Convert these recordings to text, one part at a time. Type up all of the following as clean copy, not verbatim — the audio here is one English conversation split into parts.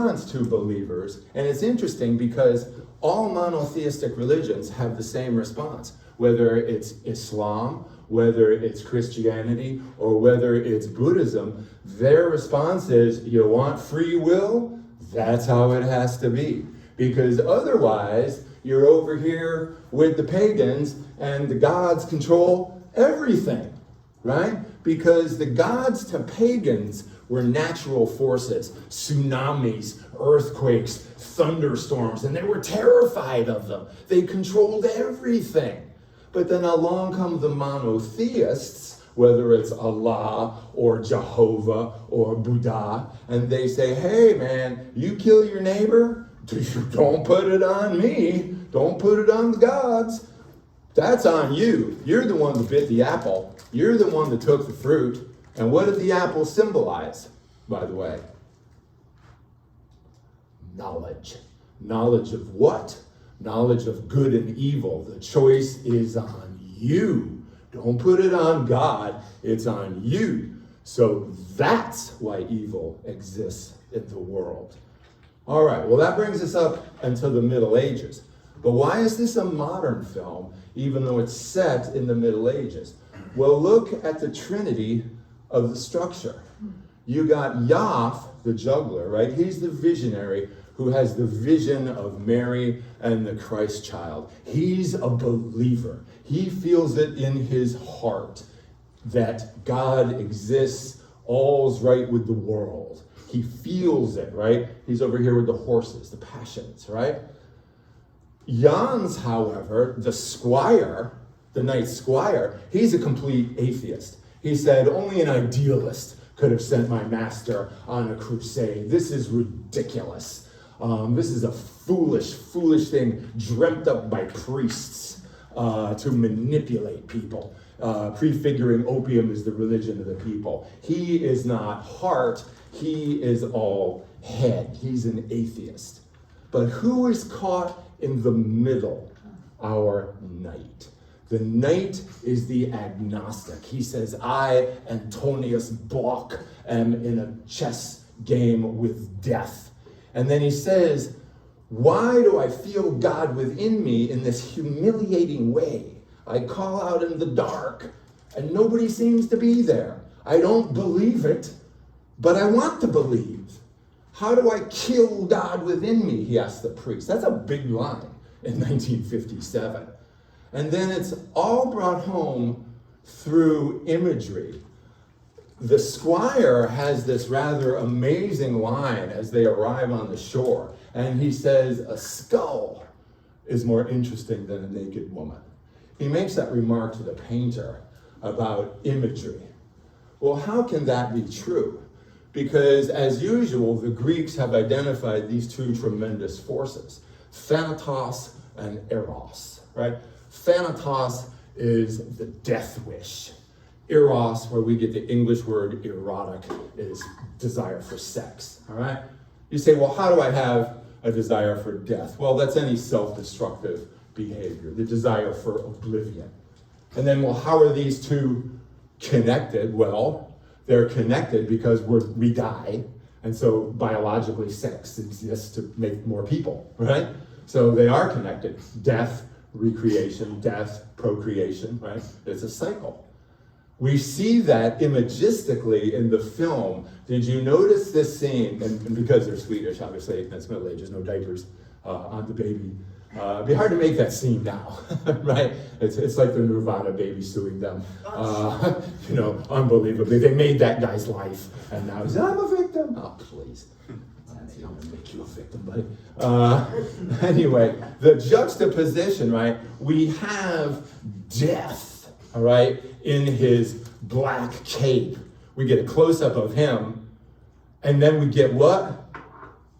response to believers. And it's interesting because all monotheistic religions have the same response, whether it's Islam, whether it's Christianity, or whether it's Buddhism. Their response is, you want free will? That's how it has to be. Because otherwise, you're over here with the pagans and the gods control everything, right? Because the gods to pagans were natural forces, tsunamis, earthquakes, thunderstorms, and they were terrified of them. They controlled everything. But then along come the monotheists, whether it's Allah or Jehovah or Buddha, and they say, hey man, you kill your neighbor, don't put it on me, don't put it on the gods. That's on you. You're the one that bit the apple. You're the one that took the fruit. And what did the apple symbolize, by the way? Knowledge. Knowledge of what? Knowledge of good and evil. The choice is on you. Don't put it on God. It's on you. So that's why evil exists in the world. All right, well, that brings us up until the Middle Ages. But why is this a modern film, even though it's set in the Middle Ages? Well, look at the trinity of the structure. You got Yahf, the juggler, right? He's the visionary who has the vision of Mary and the Christ child. He's a believer. He feels it in his heart that God exists, all's right with the world. He feels it, right? He's over here with the horses, the passions, right? Jans, however, the squire, the knight squire, he's a complete atheist. He said, only an idealist could have sent my master on a crusade. This is ridiculous. This is a foolish thing dreamt up by priests to manipulate people, prefiguring opium is the religion of the people. He is not heart, he is all head. He's an atheist. But who is caught in the middle? Our knight. The knight is the agnostic. He says, I, Antonius Block, am in a chess game with death. And then he says, why do I feel God within me in this humiliating way? I call out in the dark, and nobody seems to be there. I don't believe it, but I want to believe. How do I kill God within me? He asked the priest. That's a big line in 1957. And then it's all brought home through imagery. The squire has this rather amazing line as they arrive on the shore. And he says, a skull is more interesting than a naked woman. He makes that remark to the painter about imagery. Well, how can that be true? Because as usual, the Greeks have identified these two tremendous forces, Thanatos and Eros, right? Thanatos is the death wish. Eros, where we get the English word erotic, is desire for sex, all right? You say, well, how do I have a desire for death? Well, that's any self-destructive behavior, the desire for oblivion. And then, well, how are these two connected? Well, they're connected because we die, and so biologically sex exists to make more people, right? So they are connected. Death, recreation, death, procreation, right? It's a cycle. We see that imagistically in the film. Did you notice this scene? And because they're Swedish, obviously, that's Middle Ages, no diapers on the baby. It'd be hard to make that scene now, right? It's like the Nirvana baby suing them. Unbelievably. They made that guy's life, and now he's, I'm a victim. Oh, please. I'm going to make you a victim, buddy. Anyway, the juxtaposition, right? We have death, all right, in his black cape. We get a close-up of him, and then we get what?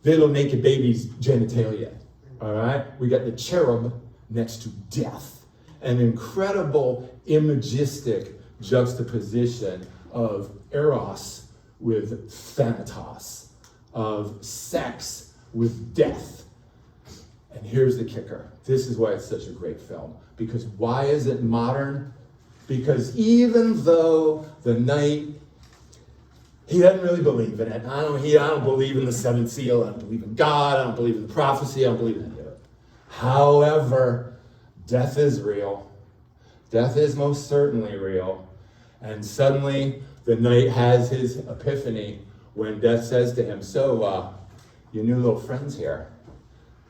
Little naked baby's genitalia, all right? We got the cherub next to death. An incredible imagistic juxtaposition of Eros with Thanatos, of sex with death. And here's the kicker. This is why it's such a great film. Because why is it modern? Because even though the knight He doesn't really believe in it. I don't believe in the seventh seal. I don't believe in God. I don't believe in the prophecy. I don't believe in any of it. However, death is real. Death is most certainly real. And suddenly, the knight has his epiphany when death says to him, so, your new little friends here,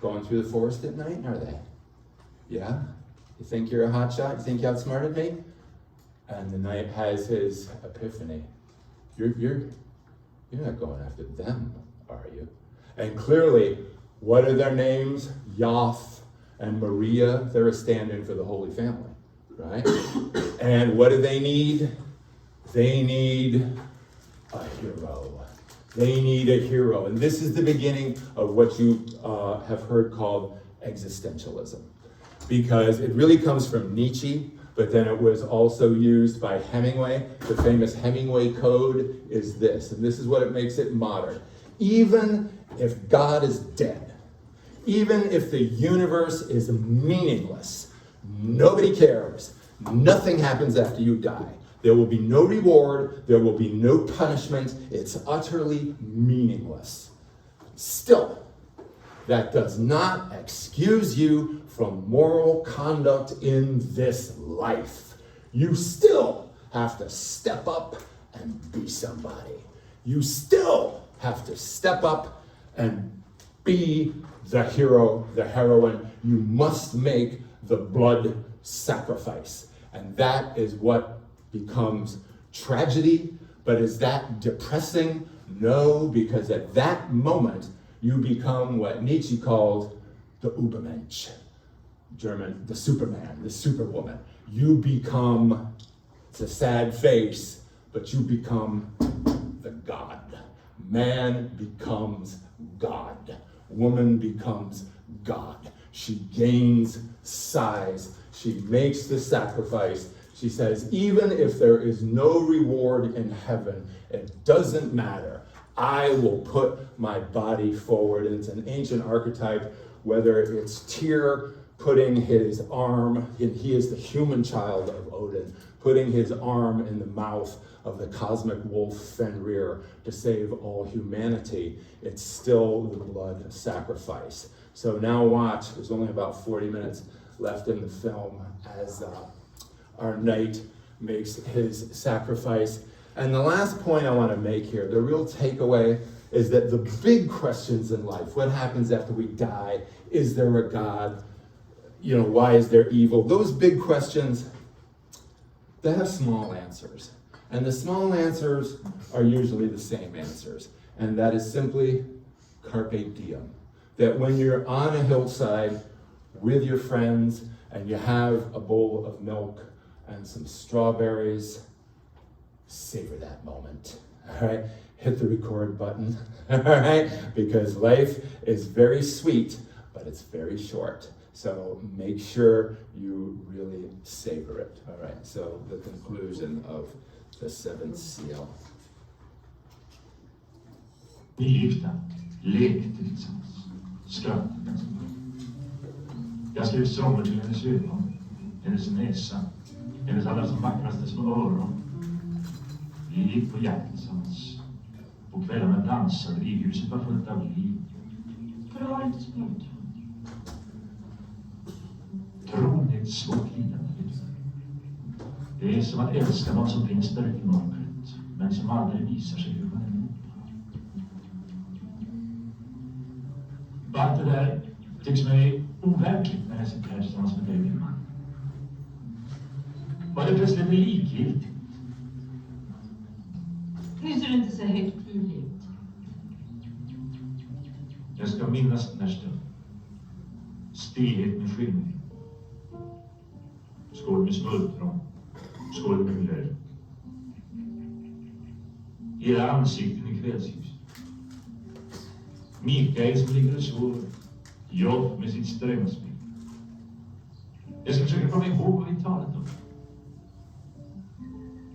going through the forest at night, are they? Yeah? You think you're a hotshot? You think you outsmarted me? And the knight has his epiphany. You're not going after them, are you? And clearly, what are their names? Yoth and Maria. They're a stand-in for the Holy Family, right? And what do they need? They need a hero. They need a hero. And this is the beginning of what you have heard called existentialism. Because it really comes from Nietzsche, but then it was also used by Hemingway. The famous Hemingway Code is this, and this is what it makes it modern. Even if God is dead, even if the universe is meaningless, nobody cares. Nothing happens after you die. There will be no reward. There will be no punishment. It's utterly meaningless. Still, that does not excuse you from moral conduct in this life. You still have to step up and be somebody. You still have to step up and be the hero, the heroine. You must make the blood sacrifice. And that is what becomes tragedy. But is that depressing? No, because at that moment, you become what Nietzsche called the Übermensch. German, the Superman, the Superwoman. You become, it's a sad face, but you become the God. Man becomes God. Woman becomes God. She gains size. She makes the sacrifice. She says, even if there is no reward in heaven, it doesn't matter. I will put my body forward. And it's an ancient archetype, whether it's Tyr putting his arm, and he is the human child of Odin, putting his arm in the mouth of the cosmic wolf Fenrir to save all humanity. It's still the blood sacrifice. So now watch, there's only about 40 minutes left in the film as our knight makes his sacrifice. And the last point I want to make here, the real takeaway, is that the big questions in life, what happens after we die? Is there a God? You know, why is there evil? Those big questions, they have small answers. And the small answers are usually the same answers. And that is simply carpe diem. That when you're on a hillside with your friends and you have a bowl of milk and some strawberries, savor that moment, all right? Hit the record button, all right? Because life is very sweet, but it's very short. So make sure you really savor it, all right? So the conclusion of the seventh seal. Ni gifta, lekte tillsammans, skrattade ganska bra. Jag skrev sånger till hennes ögon, hennes näsa, hennes allra som vackraste små öron. Vi gick på jakt tillsammans. På kvällarna dansade vi, huset var fullt av liv. För det har inte spelat. Tron är ett svårt lidande. Det är som att älska någon som finns där i mörkret, men som aldrig visar sig hur man är nog. Allt det där tycks mig overkligt när jag sitter här tillsammans med dig, Ingmar. Var det plötsligt likgiltigt? Nyser det inte så helt uligt? Jag ska minnas den här stunden. Stillhet med skymning. Skål med smultron. Skål med glöd. Era ansikten i kvällsljus. Mikael som ligger och sover. Jobb med sitt strömspel. Jag ska försöka komma ihåg vad vi talat om.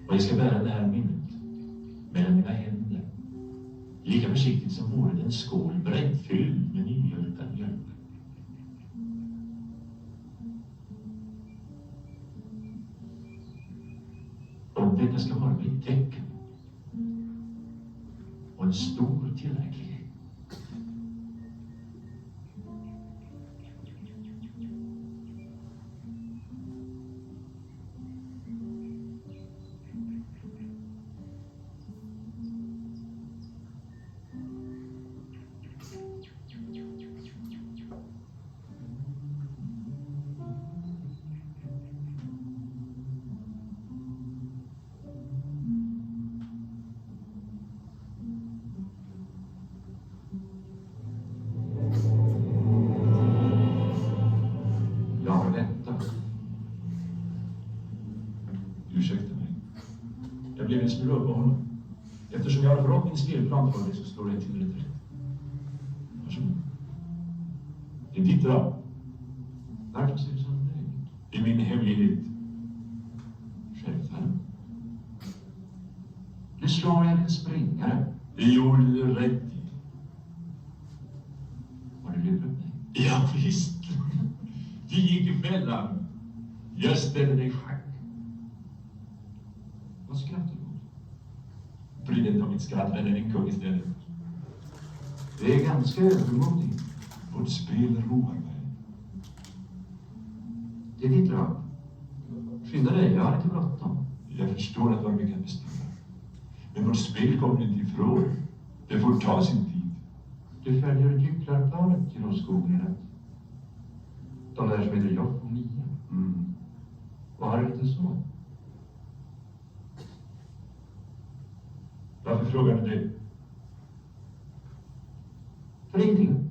Och jag ska bära det här minnet mellan mina händer. Lika försiktigt som vore det en skål bräddfylld med nymjölkad mjölk. Och detta ska vara mitt tecken. blev en smula uppehållen. Eftersom jag har fått min spelplan för dig så står det till rätt. Varsågod. Det är ditt drag. Varför ser du så nöjd? Det är min hemlighet. Självfallet. Nu slår jag en springare. Det gjorde du rätt i. Har du lurat mig? Ja, visst. Du gick i fällan. Jag ställde dig i schack. Vad skrattar du åt? Bry dig inte om mitt skratt, eller en kung istället. Det är ganska övermodigt. Vårt spel roar mig. Det är ditt drag. Skynda dig, jag har inte bråttom. Jag förstår att du har mycket att bestämma. Men vårt spel kommer inte ifrån. Det får ta sin tid. Du följer gycklarparet till skogen i natt. De där som heter Joff och Mia. Var det inte så? Varför frågar du det? För ingenting.